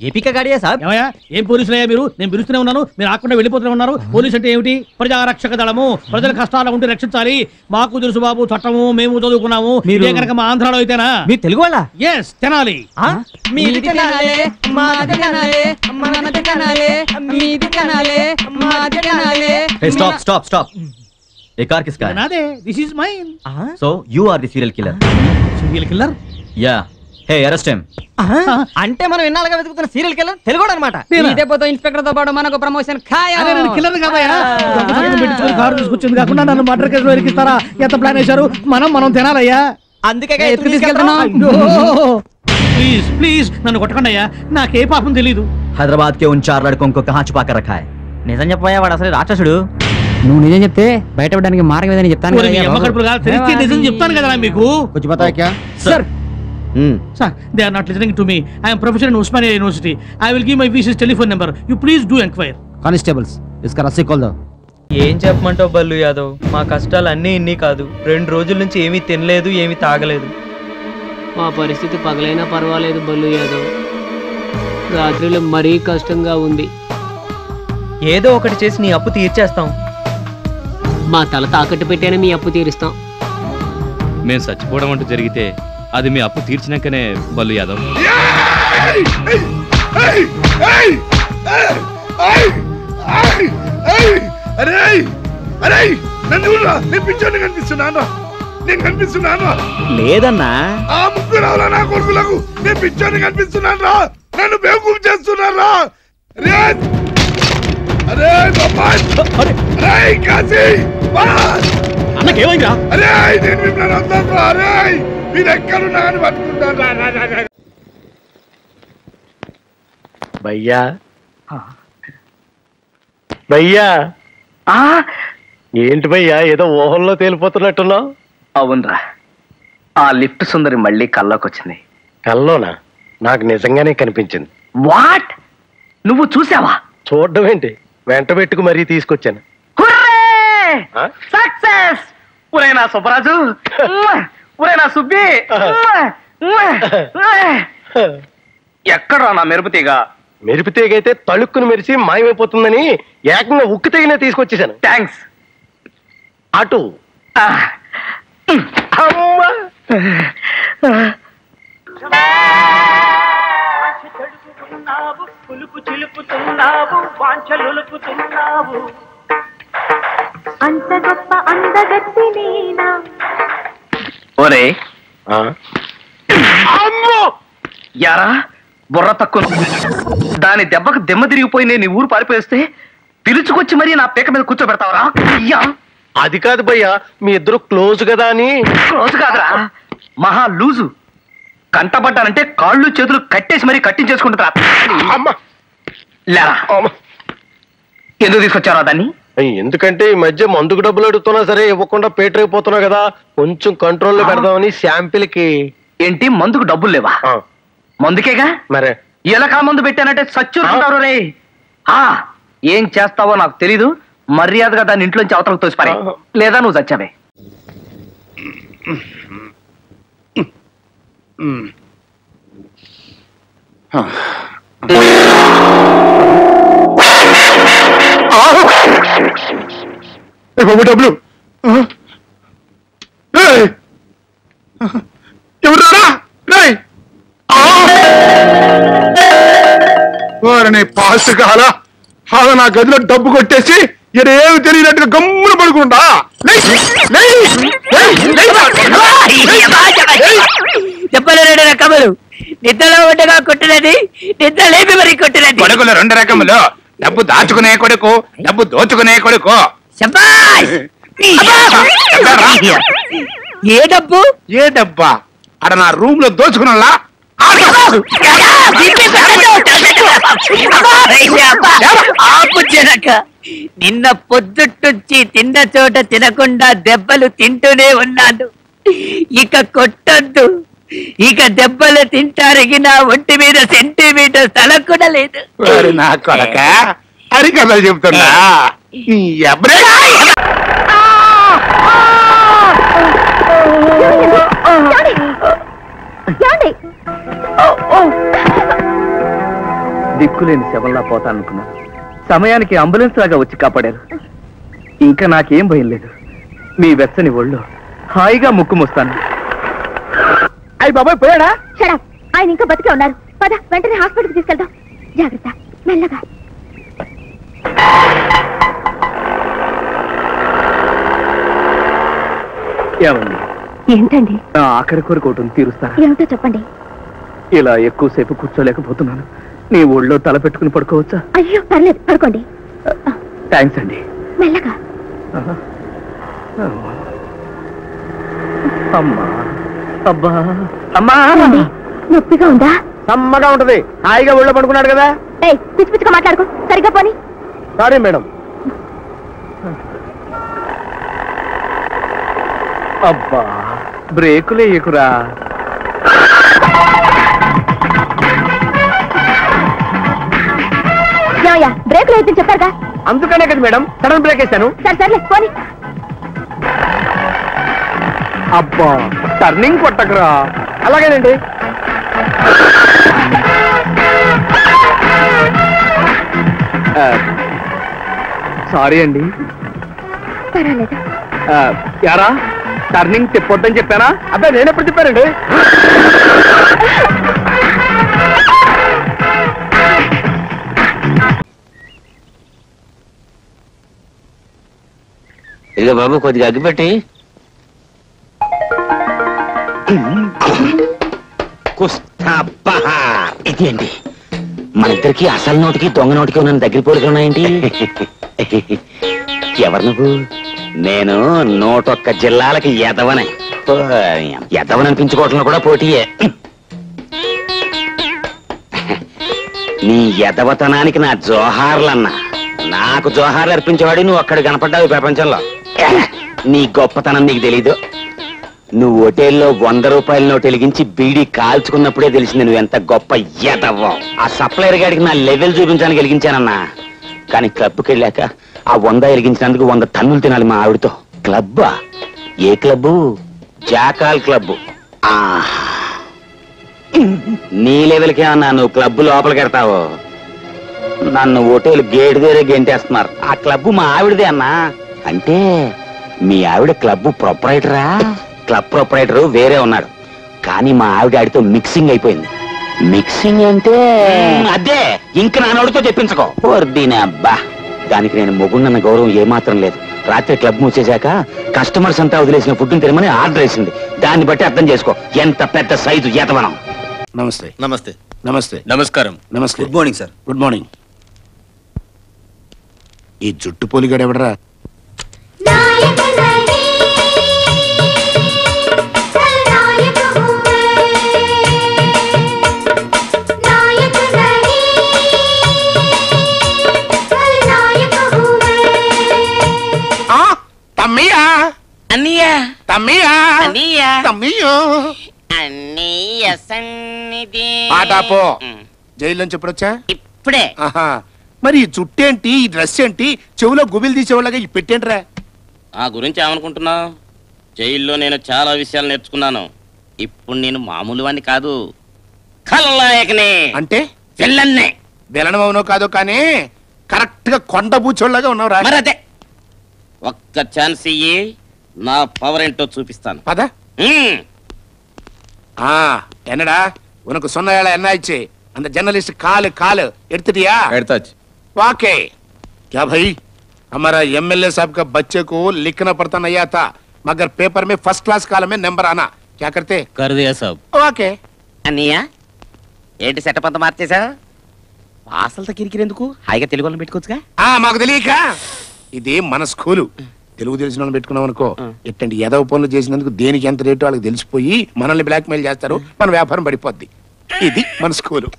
ఏపీకా గాడియా సాబ్. ఏమయ్యా ఏం పోలీసులయ్యా మీరు? నేను పిలుస్తూనే ఉన్నాను, మీరు ఆకుండా వెళ్ళిపోతూనే ఉన్నారు. పోలీసు అంటే ఏమిటి? ప్రజారక్షక దళము. ప్రజల కష్టాలు ఉంటే రక్షించాలి. మాకు తెలుసు బాబు చట్టము, మేము చదువుకున్నాము. ఇదే కనుక మా ఆంధ్రాలో అయితేనా? మీరు తెలుగు వాళ్ళ? ఎస్ తెనాలి. Stop. ये कार किसका है? नादे. This is mine. So you are the serial killer. Serial killer? Yeah. Hey, arrest him. అంటే మనం ఇన్నాళ్ళుగా వెతుకుతున్న సీరియల్ కిల్లర్ తెలుగుడు అన్నమాట. ఈ దెబ్బతో ఇన్స్పెక్టర్ తో పాటు మనకు ప్రమోషన్ ఖాయం. అరే నేను కిల్లర్ కాదయ్యా. పెట్టుకొని కారు తీసుకొచ్చింది కాకుండా నన్ను మర్డర్ కేసులో ఇరికిస్తారా? ఎంత ప్లాన్ వేశారు? మనం తినాలయ్యా. అందుకే ఎత్తుకు తీసుకెళ్తున్నాం. ప్లీజ్ నన్ను కొట్టకండి అయ్యా, నాకే పాపం తెలీదు. हैदराबाद के उन 4 लड़कों को कहाँ छुपा कर रखा है? నిజం చెప్పయ్యా, వాడు అసలు రాక్షసుడు. నువ్వు నిజం చెప్తే బయటపడడానికి మార్గం ఏదని చెప్తాను. నిజం చెప్తాను కదా మీకు. कुछ पता है क्या? Sir, they are not listening to me. I am professor in Osmania University. I will give my VC's telephone number. You please do inquire. Constables, इसका रस्सी खोल दो. ఏం చెప్పమంటావు బల్లు యాదవ్? మా కష్టాలు అన్నీ ఇన్ని కాదు. 2 రోజుల నుంచి ఏమీ తినలేదు, ఏమీ తాగలేదు. మా పరిస్థితి పగలైనా పర్వాలేదు బల్లు యాదవ్, రాత్రిలో మరీ కష్టంగా ఉంది. ఏదో ఒకటి చేసి నీ అప్పు తీర్చేస్తాం. మా తల తాకట్టు పెట్టేనే మీ అప్పు తీరుస్తాం. మేము చచ్చిపోవడం అంటూ జరిగితే అది మీ అప్పు తీర్చినాకనే బల్లు యాదవ్. లేదన్నా, ఆ ముగ్గురు రావులా నా కొడుకులకు నేను పిచ్చోని కనిపిస్తున్నాను రా. నన్ను బేవకూఫ్ చేస్తున్నారా? అరే బాబాయ్, అరే కాశీ అన్నకేమైందా? అరే నేను మిమ్మల్ని వస్తాను రా. అరే మీరు ఎక్కడున్నా కానీ పట్టుకుంటాను. భయ్యా భయ్యా, ఏంటి భయ్యా ఏదో ఊహల్లో తేలిపోతున్నట్టున్నావు? అవునరా, ఆ లిఫ్ట్ సుందరి మళ్ళీ కల్లోకి వచ్చింది. కల్లోనా? నాకు నిజంగానే కనిపించింది. వాట్? నువ్వు చూసావా? చూడడం ఏంటి, వెంట పెట్టుకు మరీ తీసుకొచ్చాను. సక్సెస్! ఒరే నా సుబ్బరాజు, ఒరే నా సుబ్బి, ఎక్కడ్రా నా మెరుపుతీగా? మెరుపుతీగైతే తళుక్కును మెరిసి మాయమైపోతుందని ఏకంగా ఉక్కు తెగినే తీసుకొచ్చేసాను. థ్యాంక్స్. అటు అంత గొప్ప అందగత్తి నేనా? ఒరే యారా, బుర్ర తక్కువ. దాని దెబ్బకు దెమ్మ తిరిగిపోయి నేను ఊరు పారిపోయేస్తే పిలుచుకొచ్చి మరీ నా పేక మీద కూర్చోబెడతావరా? అది కాదు భయ్యా, మీ ఇద్దరు క్లోజ్ కదా అని. క్లోజ్ కాదురా, మహా లూజు. కంటపడ్డానంటే కాళ్ళు చేతులు కట్టేసి మరీ కట్టించేసుకుంటారా? లేరా, ఎందుకు తీసుకొచ్చారా దాన్ని? ఎందుకంటే ఈ మధ్య మందుకు డబ్బులు అడుగుతున్నా సరే ఇవ్వకుండా పేటరైపోతున్నా కదా, కొంచెం కంట్రోల్లో పెడదామని శాంపిల్ కి. ఏంటి మందుకు డబ్బులు లేవా? మందుకేగా మరే. ఎలకా మందు పెట్టానంటే సచ్చుకుంటారు రే. ఏం చేస్తావో నాకు తెలీదు, మర్యాదగా దాన్ని ఇంట్లోంచి అవతలకు తోసిపారే, లేదా నువ్వు చచ్చావే. డబ్బులు ఎవరు? పాస్ కాల అలా నా గదిలో డబ్బు కొట్టేసి ఏమి తెలియనట్టుగా గమ్మున పడుకుంటా. చెప్పలేడు రకములు, నిద్రలో ఉండగా కొట్టినది, నిద్ర లేపి మరి కొట్టినది. కొడుకులు 2 రకములు, డబ్బు దాచుకునే కొడుకు, డబ్బు దోచుకునే కొడుకు. ఏ డబ్బు? ఏ డబ్బా? అక్కడ నా రూమ్ లో దోచుకున్నా. ఆపు జనక, నిన్న పొద్దుట్నుంచి తిన్న చోట తినకుండా దెబ్బలు తింటూనే ఉన్నాను. ఇక కొట్టొద్దు, ఇక దెబ్బలు తింటారగిన ఒంటి మీద సెంటీమీటర్ స్థల కూడా లేదు. నా కొడక హరికథలు చెప్తున్నా. దిక్కులేని శవంలా పోతాననుకున్నాను. సమయానికి అంబులెన్స్ లాగా వచ్చి కాపాడారు. ఇంకా నాకేం భయం లేదు. మీ వెచ్చని ఒళ్ళు హాయిగా ముక్కు మోస్తాను. అయ్యి బాబాయ్ పోయాడా? షడప్, ఆయన ఇంకా బతికే ఉన్నారు. పద వెంటనే హాస్పిటల్కి తీసుకెళ్దాం. జాగ్రత్త, మెల్లగా. ఏమండి? ఏంటండి? నా ఆఖరి కోరిక ఒకటి తీరుస్తారా? ఏమిటో చెప్పండి. ఇలా ఎక్కువసేపు కూర్చోలేకపోతున్నాను. నీ ఒళ్ళో తల పెట్టుకుని పడుకోవచ్చా? అయ్యో పర్లేదు, పడుకోండి. థ్యాంక్స్ అండి. మెల్లగా. అమ్మా, అబ్బా, అమ్మా. నొప్పిగా ఉందా? సమ్మగా ఉంటది. హాయిగా ఒళ్ళో పడుకున్నాడు కదా. పిచ్చి పిచ్చిగా మాట్లాడుకో, సరిగ్గా పోనీ. Sorry madam. అబ్బా, బ్రేకులే ఎక్కురా. బ్రేకులు అయితే చెప్పారుగా. అందుకనే కదా మేడం సడన్ బ్రేక్ వేశాను. సరే సర్లే పోనీ. అబ్బా, టర్నింగ్ కొట్టకరా. అలాగేనండి. సారీ అండి. పర్వాలేదు. యారా, టర్నింగ్ తిప్పొద్దని చెప్పానా? అబ్బాయి నేనెప్పుడు చెప్పానండి? ఇదిగో బాబు, కొద్దిగా అగ్గిపెట్టి. ఇదేంటి, మన ఇద్దరికి అసలు నోటికి దొంగ నోటికి ఉన్న దగ్గర పోలికలు ఉన్నాయేంటి? ఎవరు నువ్వు? నేను 101 జిల్లాలకి ఎదవనే. ఎదవననిపించుకోవటంలో కూడా పోటీయే. నీ ఎదవతనానికి నా జోహార్లన్నా. నాకు జోహార్లు అర్పించేవాడు నువ్వు అక్కడ కనపడ్డావు ప్రపంచంలో. నీ గొప్పతనం నీకు తెలీదు. నువ్వు హోటల్లో 100 రూపాయల నోటు వెలిగించి బీడీ కాల్చుకున్నప్పుడే తెలిసింది నువ్వు ఎంత గొప్ప ఎదవ్వో. ఆ సప్లైర్ గాడికి నా లెవెల్ చూపించడానికి వెలిగించానన్నా. కానీ క్లబ్కి వెళ్ళాక ఆ 100 వెలిగించినందుకు 100 తన్నులు తినాలి మా ఆవిడతో. క్లబ్బా? ఏ క్లబ్బు? Jackal club. నీ లెవెల్కే అన్నా నువ్వు క్లబ్బు లోపలికి వెడతావు. నన్ను హోటల్ గేట్ దగ్గరే గెంటేస్తున్నారు. ఆ క్లబ్బు మా ఆవిడదే అన్నా. అంటే మీ ఆవిడ క్లబ్బు ప్రొపరైటరా? క్లబ్ ప్రొపరైటర్ వేరే ఉన్నాడు, కానీ మా ఆవిడ ఆడితో మిక్సింగ్ అయిపోయింది. మిక్సింగ్ అంటే అదే, ఇంక నానోడితో చెప్పించుకో. దీని అబ్బా, దానికి నేను మొగుండన్న గౌరవం ఏమాత్రం లేదు. రాత్రి క్లబ్ మూసేశాక కస్టమర్స్ అంతా వదిలేసిన ఫుడ్ని తినమని ఆర్డర్ వేసింది. దాన్ని బట్టి అర్థం చేసుకో ఎంత పెద్ద సైజు ఎతవనం. నమస్తే. నమస్తే. నమస్తే. నమస్కారం. నమస్తే. Good morning sir. Good morning. ఈ జుట్టు పోలిగాడు ఎవడరా? తమ్మియా అన్నయ్యా తమ్మియా అన్నయ్యా తమ్మియో అన్నయ్య సన్నిధి. పాటాపో. జైలు నుంచి ఎప్పుడొచ్చా? ఇప్పుడే. మరి ఈ జుట్టేంటి, ఈ డ్రెస్ ఏంటి, చెవులో గుబిలు తీసేవాళ్ళగా ఈ పెట్టేంట్రా? ఆ గురించి ఏమనుకుంటున్నావు? జైల్లో నేను చాలా విషయాలు నేర్చుకున్నాను. ఇప్పుడు నేను మామూలు వాణ్ణి కాదు, ఖల్నాయకుని. అంటే విల్లన్నే. విలనం అవునో కాదో కానీ కరెక్ట్ గా కొండ బూచోళ్ళగా ఉన్నావు రా. మరదే, ఒక్క ఛాన్స్ ఇయ్యి, నా పవర్ ఏంటో చూపిస్తాను. పద. என்னடா உனக்கு சொன்ன வேலை என்ன ஆயிடுச்சு? அந்த जर्नलिस्ट काल काल எடுத்துட்டியா? எடுத்தாச்சு. वाकई क्या भाई, हमारा एमएलए साहब का बच्चे को लिखना पड़ता नहीं आता, मगर पेपर में फर्स्ट क्लास कालम में नंबर आना. क्या करते? कर दिया साहब. ఓకే. అన్నయ్య ఏంటి సెటప్ అంతా మార్చేసా? వాసలతో కిరికిరెందుకు, హాయిగా తెలుగు వాళ్ళని పెట్టుకోవచ్చుగా. మాకు తెలియక ఇది మన స్కూలు. తెలుగు తెలిసిన వాళ్ళని పెట్టుకున్నాం అనుకో, ఎట్టండి ఏదో పనులు చేసినందుకు దేనికి ఎంత రేటు వాళ్ళకి తెలిసిపోయి మనల్ని బ్లాక్ మెయిల్ చేస్తారు, మన వ్యాపారం పడిపోద్ది. ఇది మన స్కూలు.